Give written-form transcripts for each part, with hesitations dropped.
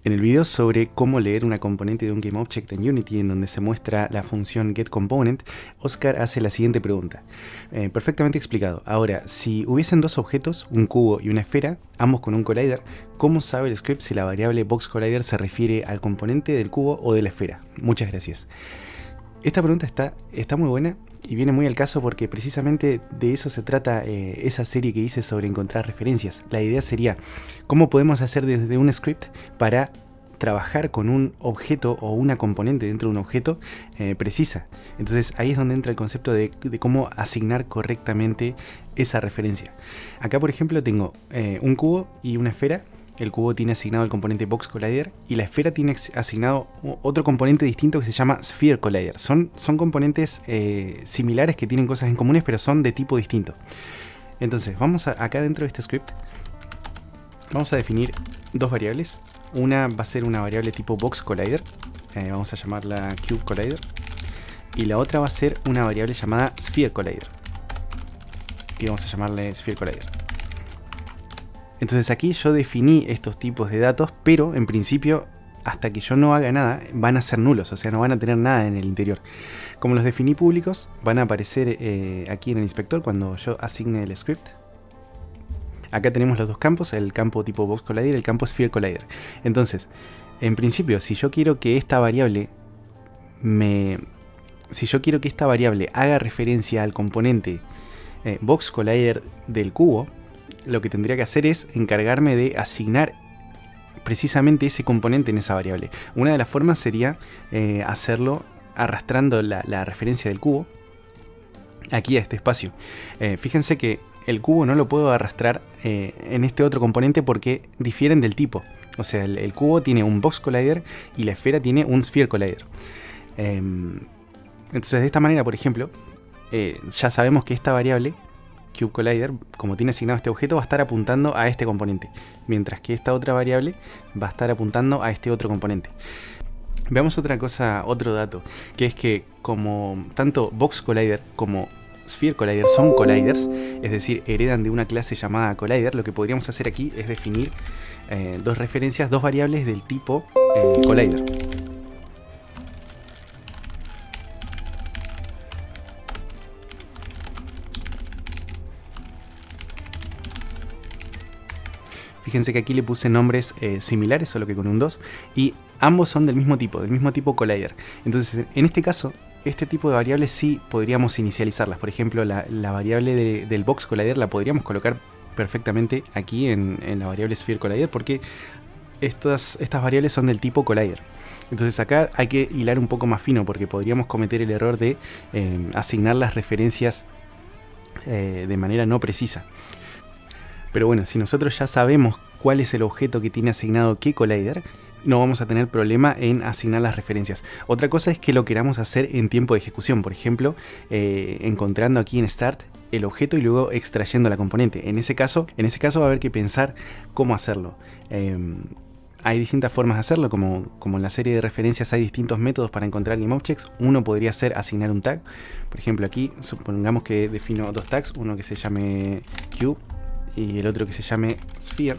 En el video sobre cómo leer una componente de un GameObject en Unity, en donde se muestra la función getComponent, Oscar hace la siguiente pregunta. Perfectamente explicado. Ahora, si hubiesen dos objetos, un cubo y una esfera, ambos con un collider, ¿cómo sabe el script si la variable boxCollider se refiere al componente del cubo o de la esfera? Muchas gracias. Esta pregunta está muy buena y viene muy al caso porque precisamente de eso se trata esa serie que hice sobre encontrar referencias. La idea sería cómo podemos hacer desde un script para trabajar con un objeto o una componente dentro de un objeto precisa. Entonces ahí es donde entra el concepto de cómo asignar correctamente esa referencia. Acá por ejemplo tengo un cubo y una esfera. El cubo tiene asignado el componente boxCollider y la esfera tiene asignado otro componente distinto que se llama sphereCollider. Son componentes similares que tienen cosas en comunes, pero son de tipo distinto. Entonces, vamos acá dentro de este script, vamos a definir dos variables. Una va a ser una variable tipo boxCollider, vamos a llamarla cubeCollider, y la otra va a ser una variable llamada sphereCollider, y vamos a llamarle sphereCollider. Entonces aquí yo definí estos tipos de datos, pero en principio hasta que yo no haga nada van a ser nulos, o sea no van a tener nada en el interior. Como los definí públicos, van a aparecer aquí en el inspector cuando yo asigne el script. Acá tenemos los dos campos, el campo tipo boxCollider y el campo sphereCollider. Entonces, en principio, si yo quiero que esta variable haga referencia al componente boxCollider del cubo, lo que tendría que hacer es encargarme de asignar precisamente ese componente en esa variable. Una de las formas sería hacerlo arrastrando la referencia del cubo aquí a este espacio. Fíjense que el cubo no lo puedo arrastrar en este otro componente porque difieren del tipo. O sea, el cubo tiene un boxCollider y la esfera tiene un sphereCollider. Entonces de esta manera, por ejemplo, ya sabemos que esta variable cubeCollider, como tiene asignado este objeto, va a estar apuntando a este componente, mientras que esta otra variable va a estar apuntando a este otro componente. Veamos otra cosa, otro dato, que es que como tanto boxCollider como sphereCollider son colliders, es decir, heredan de una clase llamada collider, lo que podríamos hacer aquí es definir dos referencias, dos variables del tipo collider. Fíjense que aquí le puse nombres similares, solo que con un 2, y ambos son del mismo tipo collider. Entonces, en este caso, este tipo de variables sí podríamos inicializarlas. Por ejemplo, la variable del boxCollider la podríamos colocar perfectamente aquí en la variable sphereCollider, porque estas variables son del tipo collider. Entonces acá hay que hilar un poco más fino, porque podríamos cometer el error de asignar las referencias de manera no precisa. Pero bueno, si nosotros ya sabemos cuál es el objeto que tiene asignado qué collider, no vamos a tener problema en asignar las referencias. Otra cosa es que lo queramos hacer en tiempo de ejecución, por ejemplo, encontrando aquí en Start el objeto y luego extrayendo la componente. En ese caso va a haber que pensar cómo hacerlo. Hay distintas formas de hacerlo, como en la serie de referencias hay distintos métodos para encontrar GameObjects. Uno podría ser asignar un tag. Por ejemplo, aquí supongamos que defino dos tags, uno que se llame Cube y el otro que se llame Sphere.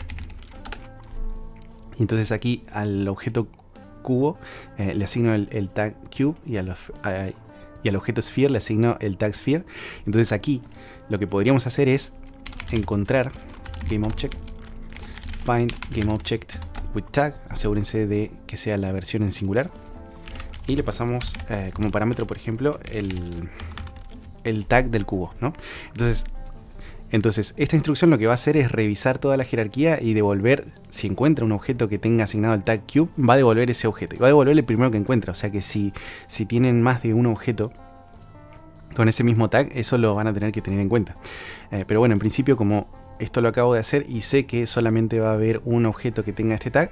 Y entonces aquí al objeto cubo le asigno el tag Cube y al objeto Sphere le asigno el tag Sphere. Entonces aquí lo que podríamos hacer es encontrar GameObject, find GameObject with tag, asegúrense de que sea la versión en singular, y le pasamos como parámetro, por ejemplo, el tag del cubo, ¿no? Entonces, esta instrucción lo que va a hacer es revisar toda la jerarquía y devolver, si encuentra un objeto que tenga asignado el tag cube, va a devolver ese objeto. Y va a devolver el primero que encuentra. O sea que si tienen más de un objeto con ese mismo tag, eso lo van a tener que tener en cuenta. Pero bueno, en principio, como esto lo acabo de hacer y sé que solamente va a haber un objeto que tenga este tag,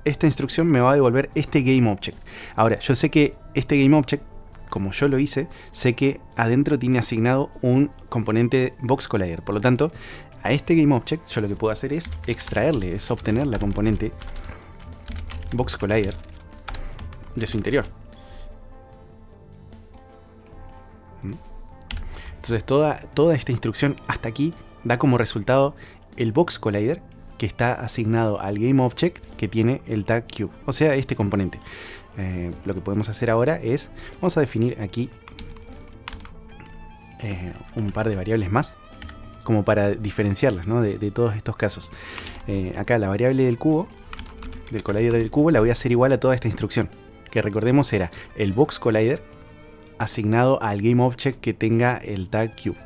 esta instrucción me va a devolver este GameObject. Ahora, yo sé que este GameObject, como yo lo hice, sé que adentro tiene asignado un componente boxCollider. Por lo tanto, a este GameObject yo lo que puedo hacer es extraerle, es obtener la componente boxCollider de su interior. Entonces toda esta instrucción hasta aquí da como resultado el boxCollider, que está asignado al GameObject que tiene el tag cube, o sea, este componente. Lo que podemos hacer ahora es, vamos a definir aquí un par de variables más, como para diferenciarlas, ¿no? de todos estos casos. Acá la variable del cubo, del collider del cubo, la voy a hacer igual a toda esta instrucción, que recordemos era el box collider asignado al GameObject que tenga el tag cube.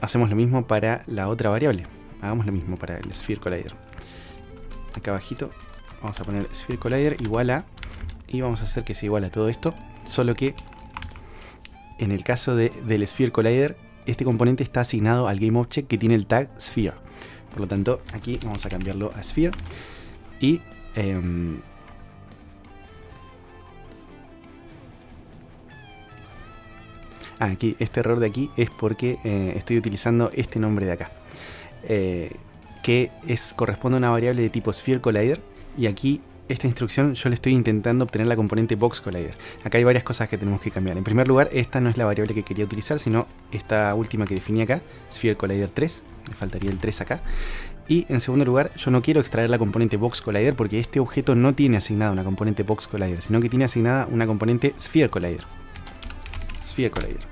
Hacemos lo mismo para la otra variable, hagamos lo mismo para el sphere collider. Acá abajito vamos a poner sphere collider igual a, y vamos a hacer que sea igual a todo esto, solo que en el caso del sphere collider, este componente está asignado al GameObject que tiene el tag sphere. Por lo tanto, aquí vamos a cambiarlo a sphere. Y aquí, este error de aquí es porque estoy utilizando este nombre de acá, que corresponde a una variable de tipo sphere collider, y aquí esta instrucción yo le estoy intentando obtener la componente box collider. Acá hay varias cosas que tenemos que cambiar. En primer lugar, esta no es la variable que quería utilizar, sino esta última que definí acá, sphere collider 3, le faltaría el 3 acá. Y en segundo lugar, yo no quiero extraer la componente box collider porque este objeto no tiene asignada una componente box collider, sino que tiene asignada una componente sphere collider. Sphere collider.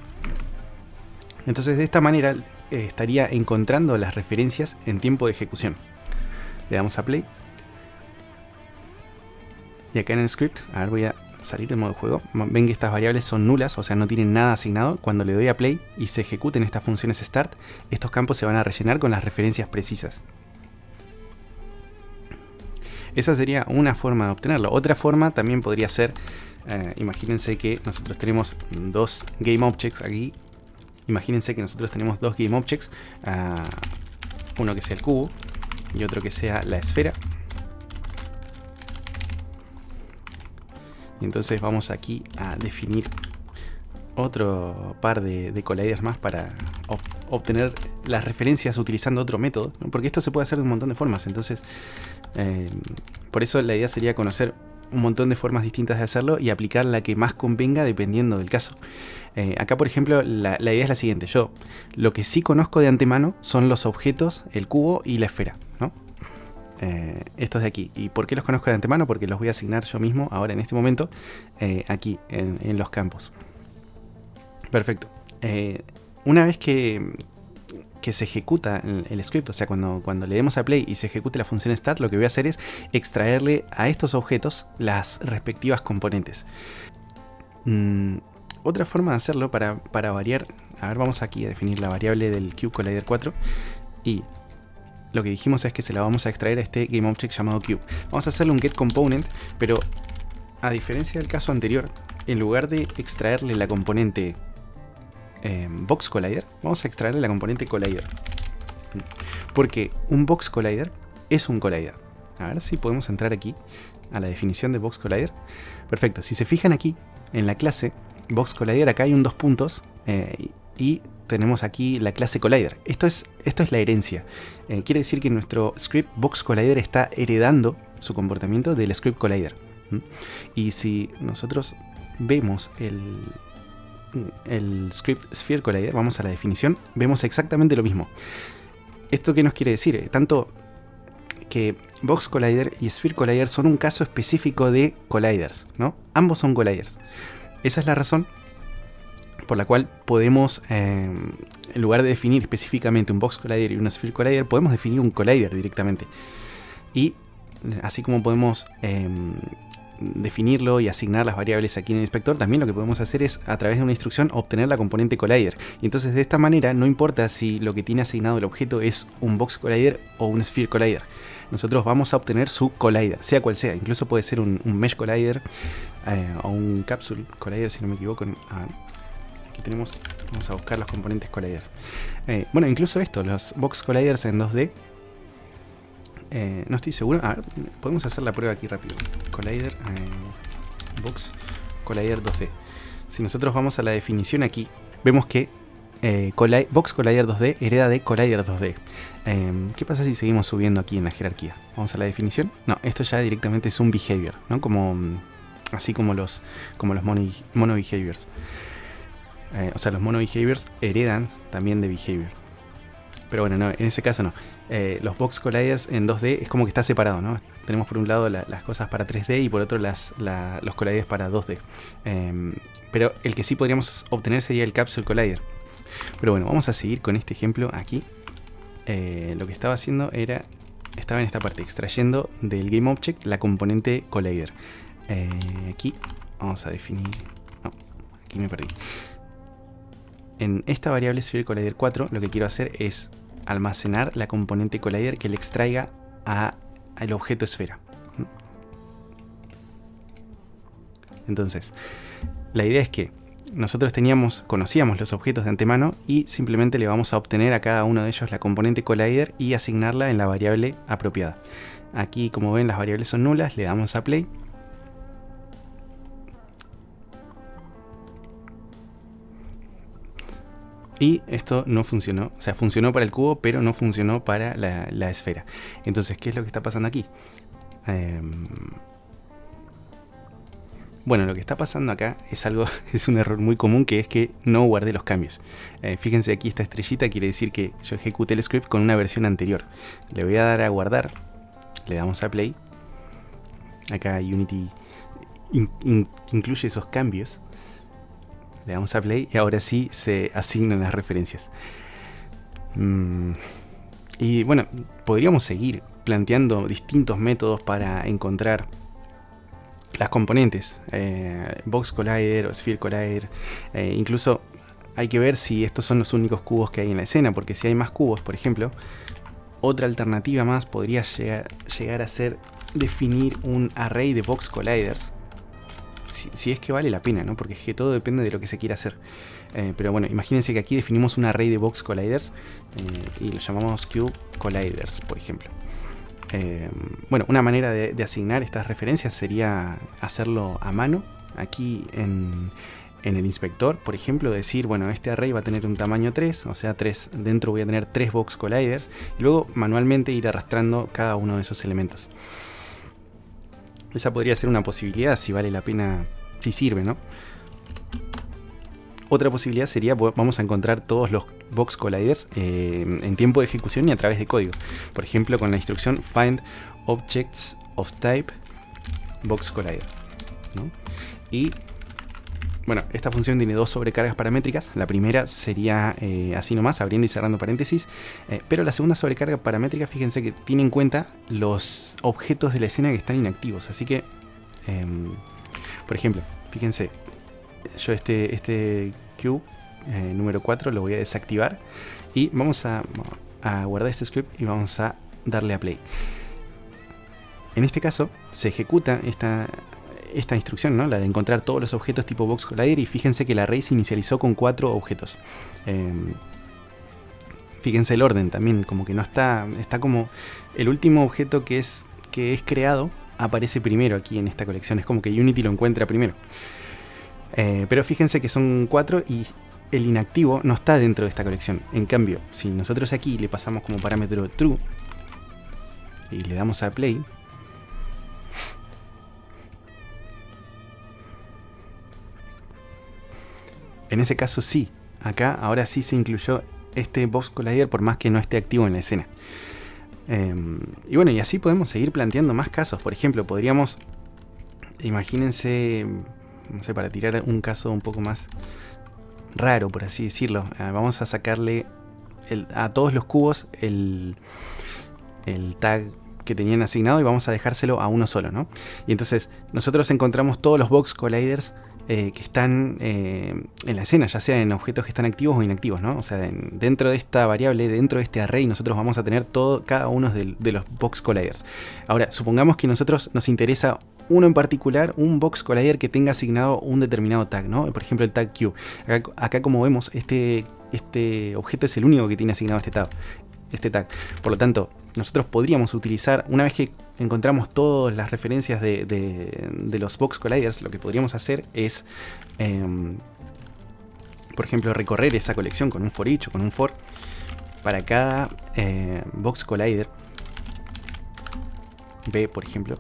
Entonces de esta manera estaría encontrando las referencias en tiempo de ejecución. Le damos a play. Y acá en el script, a ver, voy a salir del modo juego. Ven que estas variables son nulas, o sea, no tienen nada asignado. Cuando le doy a play y se ejecuten estas funciones start, estos campos se van a rellenar con las referencias precisas. Esa sería una forma de obtenerlo. Otra forma también podría ser, imagínense que nosotros tenemos dos GameObjects aquí. Imagínense que nosotros tenemos dos GameObjects, uno que sea el cubo y otro que sea la esfera. Y entonces vamos aquí a definir otro par de colliders más para obtener las referencias utilizando otro método, ¿no? Porque esto se puede hacer de un montón de formas. Entonces, por eso la idea sería conocer un montón de formas distintas de hacerlo y aplicar la que más convenga dependiendo del caso. Acá, por ejemplo, la idea es la siguiente. Yo lo que sí conozco de antemano son los objetos, el cubo y la esfera, ¿no? Estos de aquí. ¿Y por qué los conozco de antemano? Porque los voy a asignar yo mismo ahora en este momento aquí en los campos. Perfecto. Una vez que se ejecuta el script, o sea, cuando le demos a play y se ejecute la función start, lo que voy a hacer es extraerle a estos objetos las respectivas componentes. Otra forma de hacerlo para variar, a ver, vamos aquí a definir la variable del Cube Collider 4 y lo que dijimos es que se la vamos a extraer a este GameObject llamado Cube. Vamos a hacerle un getComponent, pero a diferencia del caso anterior, en lugar de extraerle la componente Box Collider, vamos a extraerle la componente Collider. Porque un Box Collider es un Collider. A ver si podemos entrar aquí a la definición de Box Collider. Perfecto, si se fijan aquí en la clase Box Collider, acá hay un 2 puntos y tenemos aquí la clase Collider. Esto es la herencia. Quiere decir que nuestro script Box Collider está heredando su comportamiento del script Collider. Y si nosotros vemos el script Sphere Collider, vamos a la definición, vemos exactamente lo mismo. ¿Esto qué nos quiere decir? Tanto que Box Collider y Sphere Collider son un caso específico de colliders, ¿no? Ambos son colliders. Esa es la razón por la cual podemos, en lugar de definir específicamente un Box Collider y un Sphere Collider, podemos definir un collider directamente. Y así como podemos definirlo y asignar las variables aquí en el inspector, también lo que podemos hacer es, a través de una instrucción, obtener la componente collider. Y entonces de esta manera no importa si lo que tiene asignado el objeto es un Box Collider o un Sphere Collider. Nosotros vamos a obtener su collider, sea cual sea. Incluso puede ser un Mesh Collider o un Capsule Collider, si no me equivoco. Aquí tenemos, vamos a buscar los componentes colliders. Bueno, incluso esto, los Box Colliders en 2D. No estoy seguro. A ver, podemos hacer la prueba aquí rápido. Collider, Box Collider 2D. Si nosotros vamos a la definición aquí, vemos que Box Collider 2D hereda de Collider 2D. ¿Qué pasa si seguimos subiendo aquí en la jerarquía? Vamos a la definición. No, esto ya directamente es un behavior, ¿no? Así como los mono behaviors. O sea, los mono behaviors heredan también de behavior. Pero bueno, no, en ese caso no. Los box colliders en 2D es como que está separado, ¿no? Tenemos por un lado las cosas para 3D y por otro los colliders para 2D. Pero el que sí podríamos obtener sería el capsule collider. Pero bueno, vamos a seguir con este ejemplo aquí. Lo que estaba haciendo estaba en esta parte, extrayendo del GameObject la componente collider. Aquí vamos a definir... No, aquí me perdí. En esta variable sphereCollider4 lo que quiero hacer es almacenar la componente collider que le extraiga al objeto esfera. Entonces, la idea es que nosotros conocíamos los objetos de antemano y simplemente le vamos a obtener a cada uno de ellos la componente collider y asignarla en la variable apropiada. Aquí, como ven, las variables son nulas, le damos a play. Y esto no funcionó, o sea, funcionó para el cubo, pero no funcionó para la esfera. Entonces, ¿qué es lo que está pasando aquí? Bueno, lo que está pasando acá es un error muy común, que es que no guardé los cambios. Fíjense aquí, esta estrellita quiere decir que yo ejecuté el script con una versión anterior. Le voy a dar a guardar, le damos a play. Acá Unity incluye esos cambios. Le damos a play y ahora sí se asignan las referencias. Y bueno, podríamos seguir planteando distintos métodos para encontrar las componentes. Box Collider o Sphere Collider. Incluso hay que ver si estos son los únicos cubos que hay en la escena, porque si hay más cubos, por ejemplo, otra alternativa más podría llegar a ser definir un array de Box Colliders. Si es que vale la pena, ¿no? Porque es que todo depende de lo que se quiera hacer. Pero bueno, imagínense que aquí definimos un array de box colliders y lo llamamos cube colliders, por ejemplo. Bueno, una manera de asignar estas referencias sería hacerlo a mano. Aquí en el inspector, por ejemplo, decir, bueno, este array va a tener un tamaño 3, o sea, dentro voy a tener 3 box colliders, y luego manualmente ir arrastrando cada uno de esos elementos. Esa podría ser una posibilidad, si vale la pena, si sirve, ¿no? Otra posibilidad sería, vamos a encontrar todos los box colliders en tiempo de ejecución y a través de código. Por ejemplo, con la instrucción find objects of type box collider, ¿no? Y bueno, esta función tiene dos sobrecargas paramétricas. La primera sería así nomás, abriendo y cerrando paréntesis. Pero la segunda sobrecarga paramétrica, fíjense que tiene en cuenta los objetos de la escena que están inactivos. Así que, por ejemplo, fíjense, yo este cube número 4 lo voy a desactivar. Y vamos a guardar este script y vamos a darle a play. En este caso, se ejecuta esta instrucción, ¿no? La de encontrar todos los objetos tipo box collider, y fíjense que el array se inicializó con 4 objetos. Fíjense el orden también, como que no está como el último objeto que es creado aparece primero aquí en esta colección. Es como que Unity lo encuentra primero. Pero fíjense que son 4 y el inactivo no está dentro de esta colección. En cambio, si nosotros aquí le pasamos como parámetro true y le damos a play, en ese caso sí, acá ahora sí se incluyó este box collider por más que no esté activo en la escena. Y bueno, y así podemos seguir planteando más casos. Por ejemplo, podríamos, imagínense, no sé, para tirar un caso un poco más raro, por así decirlo, vamos a sacarle a todos los cubos el tag que tenían asignado y vamos a dejárselo a uno solo, ¿no? Y entonces nosotros encontramos todos los box colliders que están en la escena, ya sea en objetos que están activos o inactivos, ¿no? O sea, dentro de esta variable, dentro de este array, nosotros vamos a tener cada uno de los box colliders. Ahora, supongamos que a nosotros nos interesa uno en particular, un box collider que tenga asignado un determinado tag, ¿no? Por ejemplo, el tag Q. Acá como vemos, este objeto es el único que tiene asignado este tag. Por lo tanto, nosotros podríamos utilizar, una vez que encontramos todas las referencias de los box colliders, lo que podríamos hacer es, por ejemplo, recorrer esa colección con un for each o con un for para cada box collider. B, por ejemplo,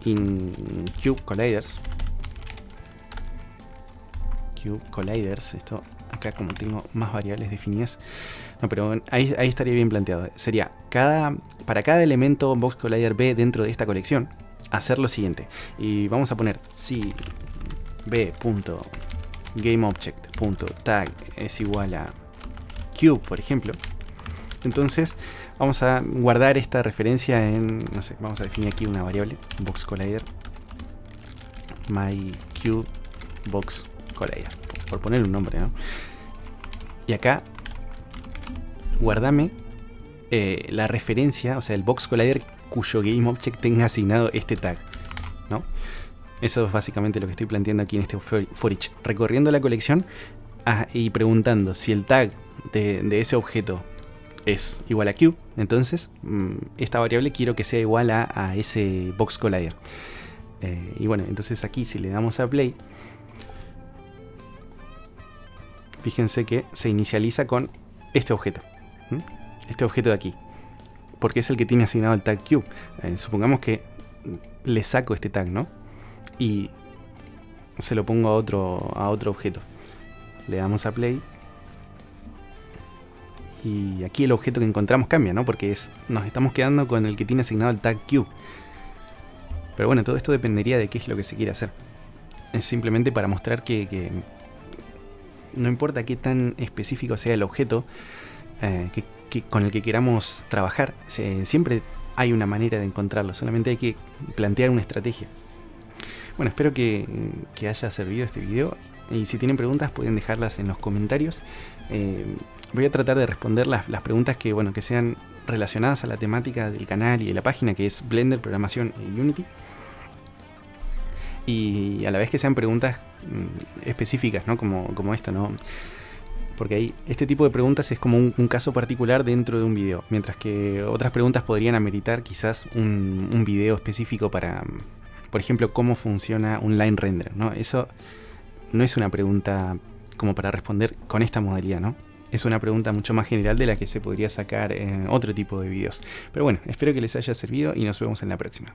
in cube colliders, esto acá como tengo más variables definidas. No, pero ahí estaría bien planteado. Sería para cada elemento Box Collider B dentro de esta colección, hacer lo siguiente. Y vamos a poner si b.gameObject.tag es igual a cube, por ejemplo. Entonces vamos a guardar esta referencia en, no sé, vamos a definir aquí una variable, Box Collider, my cube Box Collider, por poner un nombre, ¿no? Y acá guardame la referencia, o sea, el Box Collider cuyo GameObject tenga asignado este tag, ¿no? Eso es básicamente lo que estoy planteando aquí en este for each, recorriendo la colección y preguntando si el tag de ese objeto es igual a cube, entonces esta variable quiero que sea igual a ese Box Collider. Y bueno, entonces aquí si le damos a play, fíjense que se inicializa con este objeto, este objeto de aquí, porque es el que tiene asignado el tag cube. Supongamos que le saco este tag, ¿no? Y se lo pongo a otro objeto. Le damos a play. Y aquí el objeto que encontramos cambia, ¿no? Porque nos estamos quedando con el que tiene asignado el tag cube. Pero bueno, todo esto dependería de qué es lo que se quiere hacer. Es simplemente para mostrar que no importa qué tan específico sea el objeto con el que queramos trabajar, siempre hay una manera de encontrarlo. Solamente hay que plantear una estrategia. Bueno, espero que haya servido este video. Y si tienen preguntas pueden dejarlas en los comentarios. Voy a tratar de responder las preguntas que sean relacionadas a la temática del canal y de la página, que es Blender, programación y Unity. Y a la vez que sean preguntas específicas, ¿no? Como esta, ¿no? Porque ahí este tipo de preguntas es como un caso particular dentro de un video, mientras que otras preguntas podrían ameritar quizás un video específico para, por ejemplo, cómo funciona un line render, ¿no? Eso no es una pregunta como para responder con esta modalidad, ¿no? Es una pregunta mucho más general de la que se podría sacar en otro tipo de videos. Pero bueno, espero que les haya servido y nos vemos en la próxima.